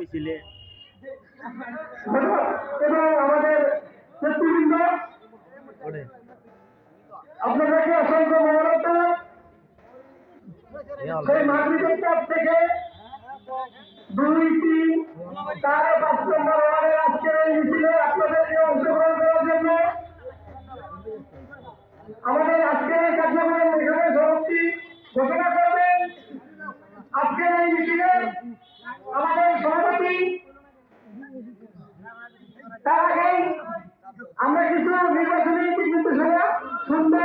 মিছিলে এবং আমাদের নেতৃবৃন্দ আপনাদেরকে অসংখ্য মোবারকবাদ। সেই মাগরিবের পর থেকে 2, 3, 4, 5 নম্বর ওয়ার্ডের আজকের এই মিছিলে আপনাদেরকে অংশগ্রহণ করার জন্য আমাদের আজকের এই কার্যক্রম এখানে সমাপ্তি ঘোষণা করবেন। আজকের এই মিছিলে আমাদের সভাপতি, তার আগেই আমরা কিছু নির্বাচনী দিক নির্দেশনা শুনব।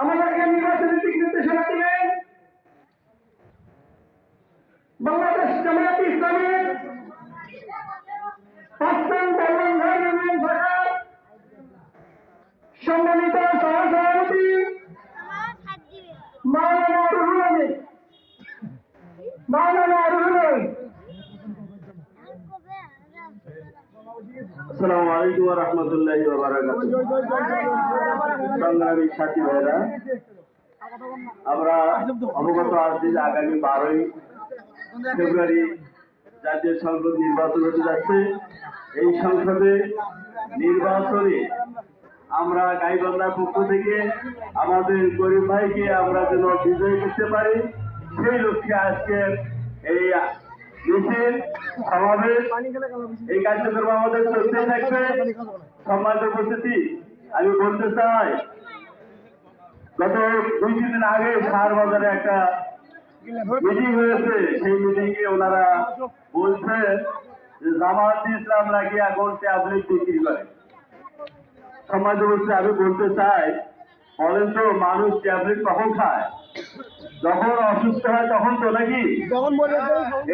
আমাদেরকে নির্বাচনী দিক নির্দেশনা দিবেন বাংলাদেশ জামায়াতে ইসলামীর প্রাক্তন পার্লামেন্টারি ইউনিয়ন শাখার সম্মানিত সহসভাপতি মাওলানা রুহুল আমিন। আসসালামু আলাইকুম ওয়া রাহমাতুল্লাহি ওয়া বারাকাতুহু। সংগ্রামী সাথী ভাইরা, আমরা অবগত আছি যে আগামী 12ই ফেব্রুয়ারি জাতীয় সংসদ নির্বাচন হতে যাচ্ছে। এই সংসদে নির্বাচনে আমরা গাইবান্ধার পক্ষ থেকে আমাদের গরিব ভাইকে আমরা যেন বিজয়ী করতে পারি, সেই লক্ষ্যে আজকের এই মিছিল সমাবেশ, এই কার্যক্রম আমাদের চলতে থাকবে। সম্মানিত উপস্থিতি, আমি বলতে চাই, গত 2-3 দিন আগে সার বাজারে একটা মিটিং হয়েছে। সেই মিটিং এ ওনারা বলছে যে জামাত ইসলাম নাকি এখন ট্যাবলেট বিক্রি করে। সম্মানিত উপস্থিতি, আমি বলতে চাই, বলেন তো মানুষ ট্যাবলেট কখন খায়? যখন অসুস্থ হয় তখন তো, নাকি?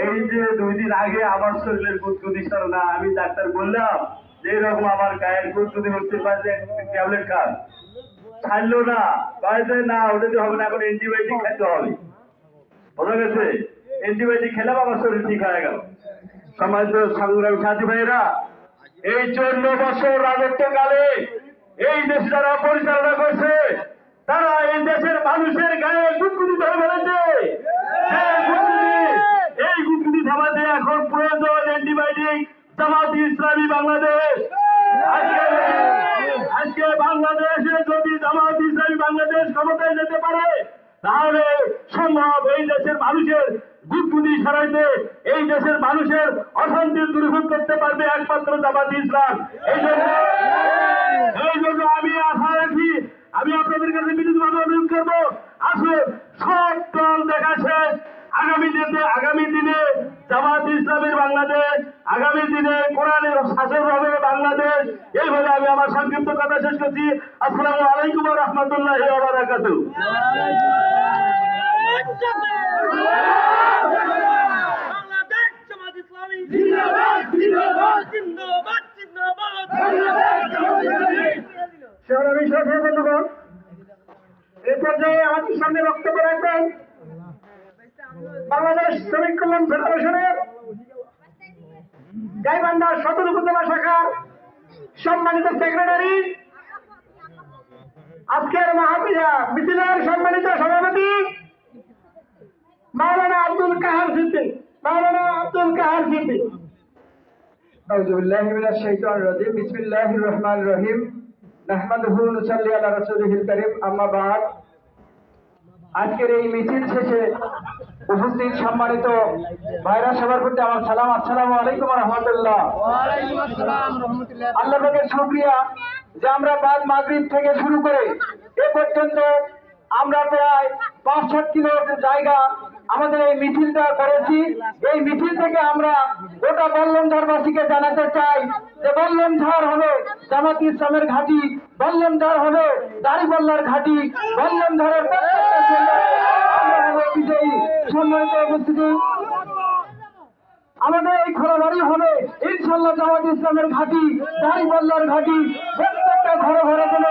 এই যে 2 দিন আগে আমার শরীরের গুদগুদি সরে না, আমি ডাক্তার বললাম যে এরকম আমার গায়ের গুদগুদি হচ্ছে, ট্যাবলেট খান। ছাড়লো না, কয়েছে না ওটাতে হবে না, এখন অ্যান্টিবায়োটিক খেতে হবে। বোঝা গেছে? অ্যান্টিবায়োটিক খেলাম আমার শরীর ঠিক হয়ে গেল। সমাজ সংগ্রামী সাথী ভাইরা, এই 14 বছর রাজত্বকালে এই দেশ যারা পরিচালনা করছে, তারা এই দেশের মানুষের গায়ে গুদগুদি ধরে ফেলেছে। এই গুদগুদি থামাতে এখন প্রয়োজন অ্যান্টিবায়োটিক। জামাত ইসলামী বাংলাদেশ, আজকে বাংলাদেশে যদি জামাত ইসলামী বাংলাদেশ ক্ষমতায় যেতে পারে, তাহলে সম্ভব এই দেশের মানুষের গুদগুদি সরাইতে, এই দেশের মানুষের অশান্তির দূরীভূত করতে পারবে একমাত্র জামাত ইসলাম। এই জন্য আমি আশা রাখি, আমি আপনাদের কাছে বিনীতভাবে অনুরোধ করবো, আসলে সব দল দেখা শেষ। আগামী দিনে জামাত ইসলামের বাংলাদেশ, আগামী দিনে কোরআনের শাসন হবে বাংলাদেশ। এইভাবে আমি আমার সংক্ষিপ্ত কথা শেষ করছি। আসসালামু আলাইকুম ওয়া রাহমাতুল্লাহি ওয়া বারাকাতুহু। এই পর্যায়ে আমাদের সামনে বক্তব্য রাখবেন বাংলাদেশ শ্রমিক কল্যাণ ফেডারেশনের গাইবান্ধা সদর উপজেলা শাখার সম্মানিত সেক্রেটারি, আজকের মিছিলের সম্মানিত সভাপতি মাওলানা আব্দুল কাহার সিদ্দিক। আউযু বিল্লাহি মিনাশ শাইতানির রাজিম। বিসমিল্লাহির রহমানির রহিম। নাহমাদুহু ওয়া নুসাল্লি আলা রাসূলিহিল কারীম। আম্মা বা'দ। আজকের এই মিছিল শেষে উপস্থিত সম্মানিত ভাইরা, সবার প্রতি আমার সালাম, আসসালামু আলাইকুম ওয়া রাহমাতুল্লাহ। আল্লাহ পাকের শুকরিয়া যে আমরা বাদ মাগরিব থেকে শুরু করে এ পর্যন্ত আমরা প্রায় 5-7 কিলো জায়গা আমাদের এই মিছিলটা করেছি। এই মিছিল থেকে আমরা গোটা বল্লমঝড়বাসীকে জানাতে চাই যে বল্লমঝড় হবে জামাত ইসলামের ঘাঁটি, বল্লমঝড় হবে দাড়িপাল্লার ঘাঁটি, বল্লমঝড়ের বিজয়ী। সম্মানিত উপস্থিতি, আমাদের এই খোলাবাড়ি হবে ইনশাআল্লাহ জামাত ইসলামের ঘাঁটি, দাড়িপাল্লার ঘাঁটি। প্রত্যেকটা ঘরে ঘরে গেল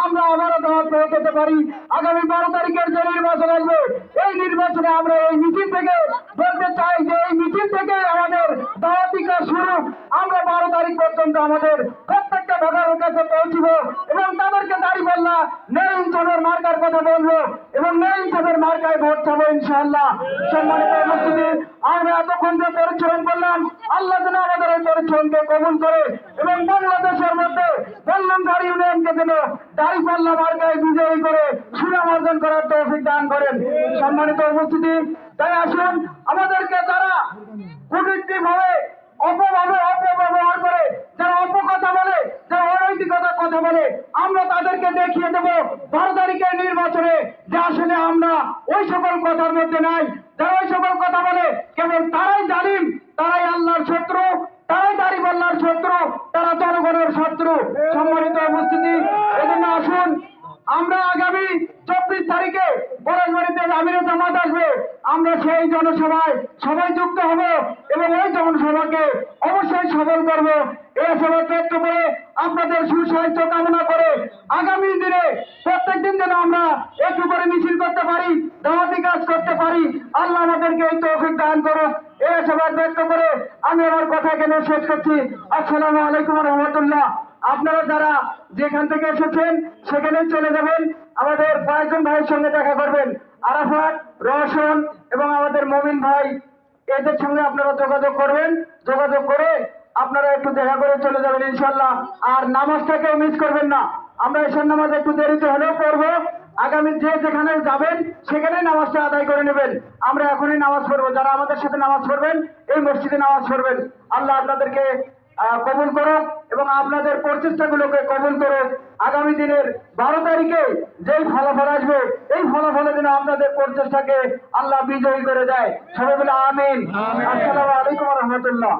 আমরা আবারও দাওয়াত পেতে পারি। আগামী 12 তারিখের যে নির্বাচন আসবে, এই নির্বাচনে আমরা এই মিছিল থেকে বলতে চাই যে এই মিছিল থেকে আমাদের দাওয়াতি কাজ শুরু। আমরা 12 তারিখ পর্যন্ত আমাদের প্রত্যেকটা ভোটারের কাছে পৌঁছব এবং তাদেরকে দাঁড়িপাল্লা ন্যায় ইনসাফের মার্কার কথা বলবো এবং ন্যায় ইনসাফের মার্কায় ভোট চাবো ইনশাআল্লাহ। সম্মানিত উপস্থিতি, আমরা এতক্ষণ যে পরিশ্রম করলাম, আল্লাহ যেন আমাদের এই পরিশ্রমকে কবুল করে এবং বাংলাদেশের মধ্যে কল্যাণকারী ইউনিয়নকে যেন দাঁড়িপাল্লা মার্কায় বিজয়ী করে সুনাম অর্জন করার তৌফিক দান করেন। সম্মানিত উপস্থিতি, তাই আসুন আমাদেরকে যারা কূটনীতিকভাবে অপব্যবহার করে, যারা অপকথা বলে, যারা অনৈতিকতা কথা বলে, আমরা তাদেরকে দেখিয়ে দেব 12 তারিখের নির্বাচনে যে আসলে আমরা ওই সকল কথার মধ্যে নাই। যারা ওই সকল কথা বলে কেবল তারাই জালিম, তারাই আল্লাহর শত্রু, তারাই দাঁড়িপাল্লার শত্রু, তারা জনগণের শত্রু। সম্মানিত উপস্থিতি, এজন্য আসুন আমরা আগামী 24 তারিখে পরশবাড়িতে আমিরে জামাত আসবে, আমরা সেই জনসভায় সবাই যুক্ত হব এবং ওই জনসভাকে অবশ্যই সফল করব। এই সভা ব্যক্ত করে আপনাদের সুস্বাস্থ্য কামনা করে আগামী দিনে প্রত্যেক দিন যেন আমরা একটু করে মিছিল করতে পারি, দাওয়াতি কাজ করতে পারি, আল্লাহ আমাদেরকে এই তৌফিক দান করুক। এই সভা ব্যক্ত করে আমি আমার কথা এখানে শেষ করছি। আসসালামু আলাইকুম ওয়া রাহমাতুল্লাহ। আপনারা যারা যেখান থেকে এসেছেন সেখানে চলে যাবেন, আমাদের কয়েকজন ভাইয়ের সঙ্গে দেখা করবেন, আরাফাত, রওশন এবং আমাদের মমিন ভাই, এদের সঙ্গে আপনারা যোগাযোগ করবেন। যোগাযোগ করে আপনারা একটু দেখা করে চলে যাবেন ইনশাল্লাহ। আর নামাজটাকেও মিস করবেন না। আমরা এশার নামাজ একটু দেরিতে হলেও পড়বো, আগামী যে যেখানে যাবেন সেখানেই নামাজটা আদায় করে নেবেন। আমরা এখনই নামাজ পড়বো, যারা আমাদের সাথে নামাজ পড়বেন এই মসজিদে নামাজ পড়বেন। আল্লাহ আপনাদেরকে কবুল করুক এবং আপনাদের প্রচেষ্টাগুলোকে কবুল করুক। আগামী দিনের 12 তারিখে যেই ফলাফল আসবে এই ফলাফলে যেন আপনাদের প্রচেষ্টাকে আল্লাহ বিজয়ী করে দেয়। সবাই বলে আমিন। আসসালামু আলাইকুম ওয়া রাহমাতুল্লাহ।